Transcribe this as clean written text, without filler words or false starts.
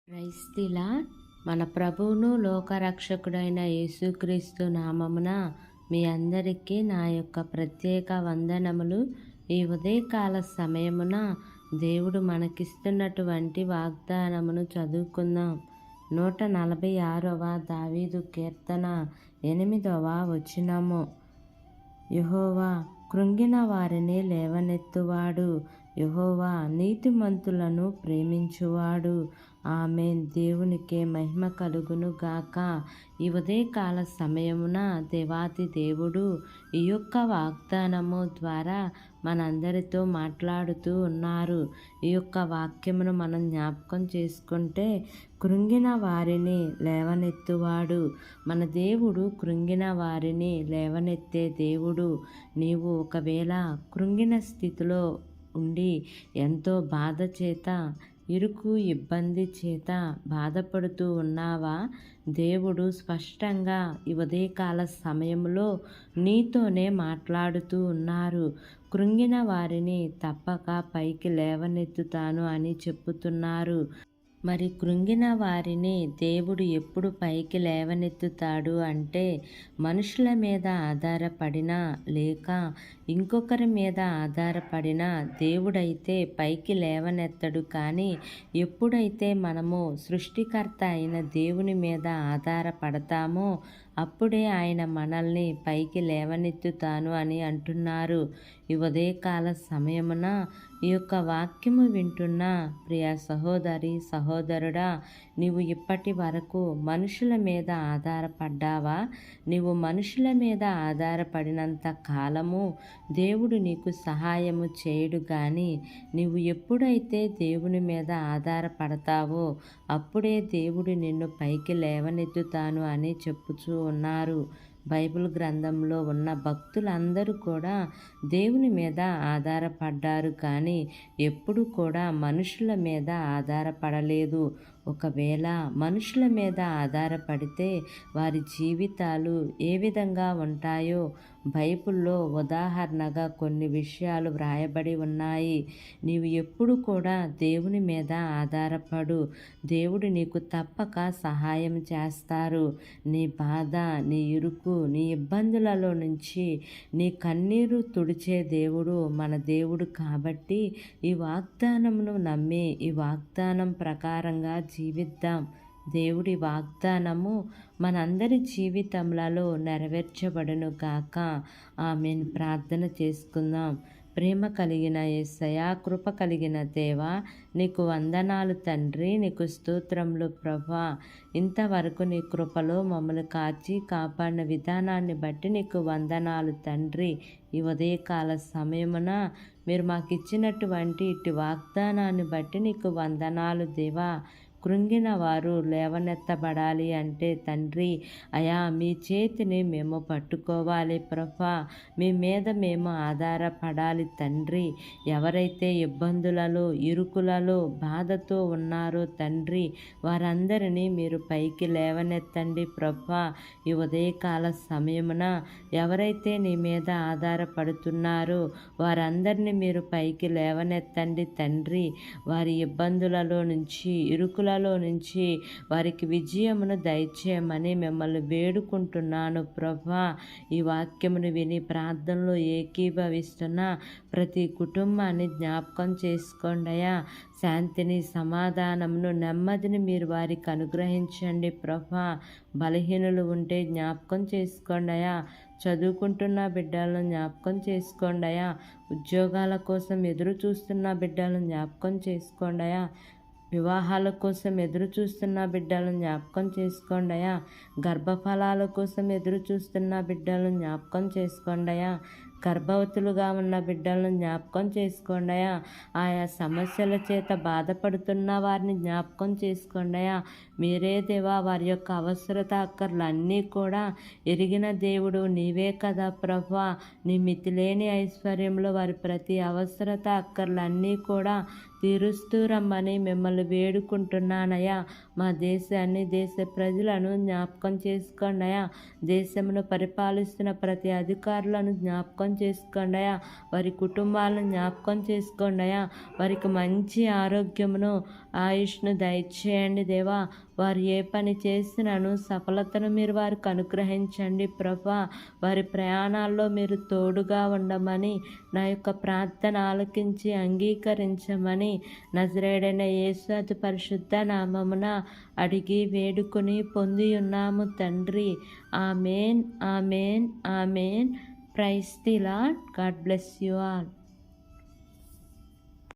క్రైస్తీల మన ప్రభువును లోకరక్షకుడైన యేసుక్రీస్తు నామమున మీ అందరికీ నా యొక్క ప్రత్యేక వందనములు. ఈ ఉదయకాల సమయమున దేవుడు మనకిస్తున్నటువంటి వాగ్దానమును చదువుకుందాం. 146వ దావీదు కీర్తన 8వ వచనము. యెహోవా కృంగిన వారిని లేవనెత్తువాడు, యెహోవా నీతిమంతులను ప్రేమించువాడు. ఆమేన్. దేవునికే మహిమ కలుగును గాక. ఈ ఉదయకాల సమయమున దేవాతి దేవుడు ఈ యొక్క వాగ్దానము ద్వారా మనందరితో మాట్లాడుతూ ఉన్నారు. ఈ యొక్క వాక్యమును మనం జ్ఞాపకం చేసుకుంటే, కృంగిన వారిని లేవనెత్తువాడు. మన దేవుడు కృంగిన వారిని లేవనెత్తే దేవుడు. నీవు ఒకవేళ కృంగిన స్థితిలో ఉండి ఎంతో బాధ చేత, ఇరుకు ఇబ్బంది చేత బాధపడుతూ ఉన్నావా? దేవుడు స్పష్టంగా ఈ ఉదయకాల సమయంలో నీతోనే మాట్లాడుతూ ఉన్నారు. కృంగిన వారిని తప్పక పైకి లేవనెత్తుతాను అని చెప్పుతున్నారు. మరి కృంగిన వారిని దేవుడు ఎప్పుడు పైకి లేవనెత్తుతాడు అంటే, మనుషుల మీద ఆధారపడినా లేక ఇంకొకరి మీద ఆధారపడినా దేవుడైతే పైకి లేవనెత్తడు. కానీ ఎప్పుడైతే మనము సృష్టికర్త అయిన దేవుని మీద ఆధారపడతామో అప్పుడే ఆయన మనల్ని పైకి లేవనెత్తుతాను అని అంటున్నారు. ఈ ఉదయకాల సమయమున ఈ యొక్క వాక్యము వింటున్న ప్రియ సహోదరి సహోదరుడా, నీవు ఇప్పటి వరకు మనుషుల మీద ఆధారపడ్డావా? నీవు మనుషుల మీద ఆధారపడినంత కాలము దేవుడు నీకు సహాయము చేయడు. కానీ నీవు ఎప్పుడైతే దేవుని మీద ఆధారపడతావో అప్పుడే దేవుడు నిన్ను పైకి లేవనెత్తుతాను అని చెప్పుచూ ఉన్నారు. బైబిల్ గ్రంథంలో ఉన్న భక్తులందరూ కూడా దేవుని మీద ఆధారపడ్డారు. కానీ ఎప్పుడు కూడా మనుషుల మీద ఆధారపడలేదు. ఒకవేళ మనుషుల మీద ఆధారపడితే వారి జీవితాలు ఏ విధంగా ఉంటాయో బైబిల్లో ఉదాహరణగా కొన్ని విషయాలు వ్రాయబడి ఉన్నాయి. నీవు ఎప్పుడు కూడా దేవుని మీద ఆధారపడు. దేవుడు నీకు తప్పక సహాయం చేస్తారు. నీ బాధ, నీ ఇరుకు, నీ ఇబ్బందులలో నుంచి నీ కన్నీరు తుడిచే దేవుడు మన దేవుడు. కాబట్టి ఈ వాగ్దానమును నమ్మి ఈ వాగ్దానం ప్రకారంగా జీవిద్దాం. దేవుడి వాగ్దానము మనందరి జీవితములలో నెరవేర్చబడును గాక. ఆమేన్. ప్రార్థన చేసుకుందాం. ప్రేమ కలిగిన యేసయ్యా, కృప కలిగిన దేవా, నీకు వందనాలు తండ్రి, నీకు స్తోత్రములు ప్రభా. ఇంతవరకు నీ కృపలో మమ్మల్ని కాచి కాపాడిన విధానాన్ని బట్టి నీకు వందనాలు తండ్రి. ఈ ఉదయకాల సమయమున మీరు మాకు ఇచ్చినటువంటి ఇటు వాగ్దానాన్ని బట్టి నీకు వందనాలు దేవా. కృంగిన వారు లేవనెత్తబడాలి అంటే తండ్రి అయా, మీ చేతిని మేము పట్టుకోవాలి ప్రభా. మీ మీద మేము ఆధారపడాలి తండ్రి. ఎవరైతే ఇబ్బందులలో, ఇరుకులలో, బాధతో ఉన్నారో తండ్రి, వారందరినీ మీరు పైకి లేవనెత్తండి ప్రభా. ఈ ఉదయకాల సమయమున ఎవరైతే నీ మీద ఆధారపడుతున్నారో వారందరినీ మీరు పైకి లేవనెత్తండి తండ్రి. వారి ఇబ్బందులలో నుంచి, ఇరుకులలో నుంచి వారికి విజయమును దయచేయమని మిమ్మల్ని వేడుకుంటున్నాను ప్రభా. ఈ వాక్యమును విని ప్రార్థనలో ఏకీభవిస్తున్న ప్రతి కుటుంబాన్ని జ్ఞాపకం చేసుకోండియా. శాంతిని, సమాధానమును, నెమ్మదిని మీరు వారికి అనుగ్రహించండి ప్రభా. బలహీనులు ఉంటే జ్ఞాపకం చేసుకోండియా. చదువుకుంటున్న బిడ్డలను జ్ఞాపకం చేసుకోండియా. ఉద్యోగాల కోసం ఎదురు చూస్తున్న బిడ్డలను జ్ఞాపకం చేసుకోండియా. వివాహాల కోసం ఎదురు చూస్తున్న బిడ్డలను జ్ఞాపకం చేసుకోండియా. గర్భఫలాల కోసం ఎదురు చూస్తున్న బిడ్డలను జ్ఞాపకం చేసుకోండియా. గర్భవతులుగా ఉన్న బిడ్డలను జ్ఞాపకం చేసుకోండియా. ఆయా సమస్యల చేత బాధపడుతున్న వారిని జ్ఞాపకం చేసుకోండియా. మీరే దేవా, వారి యొక్క అవసరత అక్కర్లన్నీ కూడా ఎరిగిన దేవుడు నీవే కదా ప్రభా. నీ మితిలేని ఐశ్వర్యంలో వారి ప్రతి అవసరత అక్కర్లన్నీ కూడా తీరుస్తూ రమ్మని మిమ్మల్ని వేడుకుంటున్నానయ్యా. మా దేశాన్ని, దేశ ప్రజలను జ్ఞాపకం చేసుకోండియా. దేశమును పరిపాలిస్తున్న ప్రతి అధికారులను జ్ఞాపకం చేసుకోండియా. వారి కుటుంబాలను జ్ఞాపకం చేసుకోండియా. వారికి మంచి ఆరోగ్యమును, ఆయుష్ను దయచేయండి దేవా. వారు ఏ పని చేసినాను సఫలతను మీరు వారికి అనుగ్రహించండి ప్రభా. వారి ప్రయాణాల్లో మీరు తోడుగా ఉండమని, నా యొక్క ప్రార్థన ఆలకించి అంగీకరించమని నజరేయుడైన యేసు అతి పరిశుద్ధ నామమున అడిగి వేడుకొని పొంది ఉన్నాము తండ్రి. Amen, amen, amen. Praise the Lord. God bless you all.